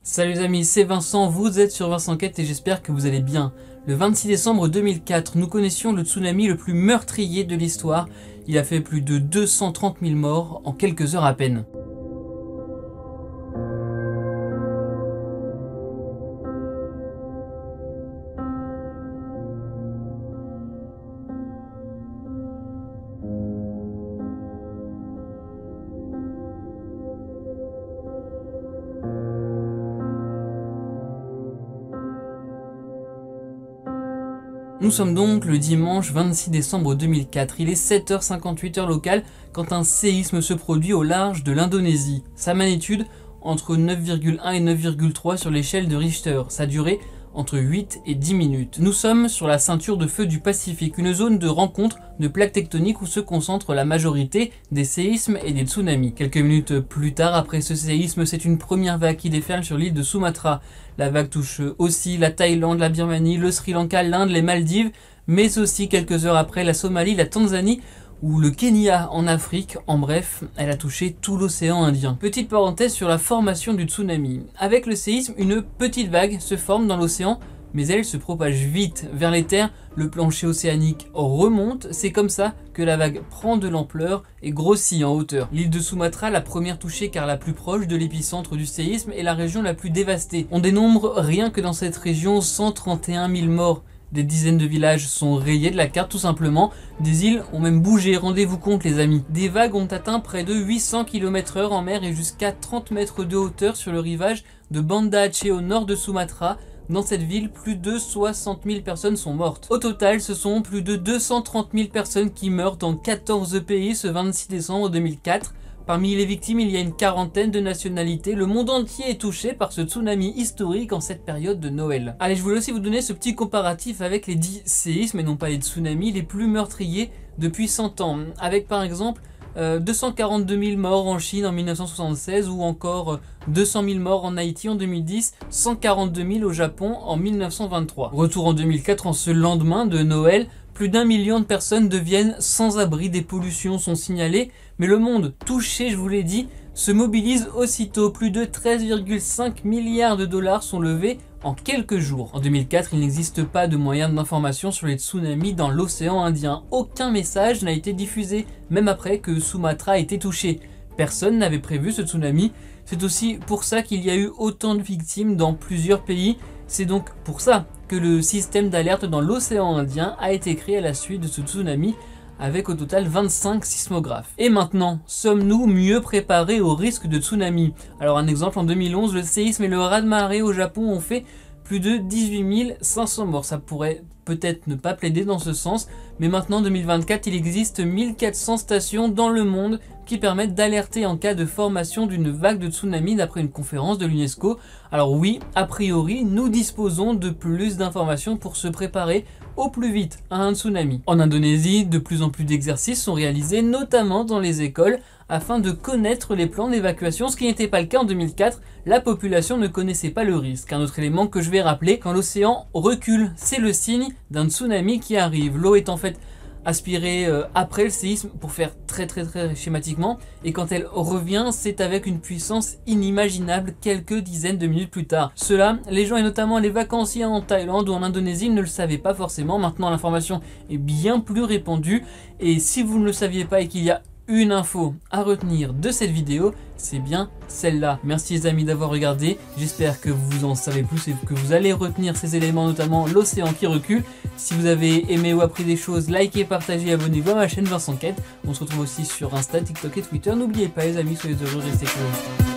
Salut les amis, c'est Vincent, vous êtes sur Vincent Enquête et j'espère que vous allez bien. Le 26 décembre 2004, nous connaissions le tsunami le plus meurtrier de l'histoire. Il a fait plus de 230 000 morts en quelques heures à peine. Nous sommes donc le dimanche 26 décembre 2004, il est 7h58 heure locale quand un séisme se produit au large de l'Indonésie. Sa magnitude entre 9,1 et 9,3 sur l'échelle de Richter, sa durée entre 8 et 10 minutes. Nous sommes sur la ceinture de feu du Pacifique, une zone de rencontre de plaques tectoniques où se concentre la majorité des séismes et des tsunamis. Quelques minutes plus tard, après ce séisme, c'est une première vague qui déferle sur l'île de Sumatra. La vague touche aussi la Thaïlande, la Birmanie, le Sri Lanka, l'Inde, les Maldives, mais aussi quelques heures après la Somalie, la Tanzanie ou le Kenya en Afrique. En bref, elle a touché tout l'océan Indien. Petite parenthèse sur la formation du tsunami. Avec le séisme, une petite vague se forme dans l'océan, mais elle se propage vite vers les terres, le plancher océanique remonte, c'est comme ça que la vague prend de l'ampleur et grossit en hauteur. L'île de Sumatra, la première touchée car la plus proche de l'épicentre du séisme, est la région la plus dévastée. On dénombre rien que dans cette région 131 000 morts. Des dizaines de villages sont rayés de la carte tout simplement, des îles ont même bougé, rendez-vous compte les amis. Des vagues ont atteint près de 800 km/h en mer et jusqu'à 30 mètres de hauteur sur le rivage de Banda Aceh au nord de Sumatra. Dans cette ville, plus de 60 000 personnes sont mortes. Au total, ce sont plus de 230 000 personnes qui meurent dans 14 pays ce 26 décembre 2004. Parmi les victimes, il y a une quarantaine de nationalités. Le monde entier est touché par ce tsunami historique en cette période de Noël. Allez, je voulais aussi vous donner ce petit comparatif avec les 10 séismes, et non pas les tsunamis, les plus meurtriers depuis 100 ans. Avec par exemple 242 000 morts en Chine en 1976 ou encore 200 000 morts en Haïti en 2010, 142 000 au Japon en 1923. Retour en 2004, en ce lendemain de Noël, plus d'1 million de personnes deviennent sans abri, des pollutions sont signalées, mais le monde touché, je vous l'ai dit, se mobilise aussitôt. Plus de 13,5 milliards de dollars sont levés en quelques jours. En 2004, il n'existe pas de moyens d'information sur les tsunamis dans l'océan Indien. Aucun message n'a été diffusé, même après que Sumatra a été touché. Personne n'avait prévu ce tsunami. C'est aussi pour ça qu'il y a eu autant de victimes dans plusieurs pays. C'est donc pour ça que le système d'alerte dans l'océan Indien a été créé à la suite de ce tsunami, avec au total 25 sismographes. Et maintenant, sommes-nous mieux préparés au risque de tsunami? Alors un exemple, en 2011, le séisme et le raz-de-marée au Japon ont fait plus de 18 500 morts. Ça pourrait peut-être ne pas plaider dans ce sens, mais maintenant, en 2024, il existe 1400 stations dans le monde qui permettent d'alerter en cas de formation d'une vague de tsunami d'après une conférence de l'UNESCO. Alors oui, a priori, nous disposons de plus d'informations pour se préparer au plus vite à un tsunami. En Indonésie, de plus en plus d'exercices sont réalisés, notamment dans les écoles, afin de connaître les plans d'évacuation, ce qui n'était pas le cas en 2004. La population ne connaissait pas le risque. Un autre élément que je vais rappeler, quand l'océan recule, c'est le signe d'un tsunami qui arrive. L'eau est en fait aspirée après le séisme, pour faire très schématiquement, et quand elle revient, c'est avec une puissance inimaginable quelques dizaines de minutes plus tard. Cela, les gens et notamment les vacanciers en Thaïlande ou en Indonésie ne le savaient pas forcément. Maintenant, l'information est bien plus répandue, et si vous ne le saviez pas et qu'il y a une info à retenir de cette vidéo, c'est bien celle-là. Merci les amis d'avoir regardé, j'espère que vous en savez plus et que vous allez retenir ces éléments, notamment l'océan qui recule. Si vous avez aimé ou appris des choses, likez, partagez et abonnez-vous à ma chaîne Vincent Enquête. On se retrouve aussi sur Insta, TikTok et Twitter. N'oubliez pas les amis, soyez heureux, restez curieux.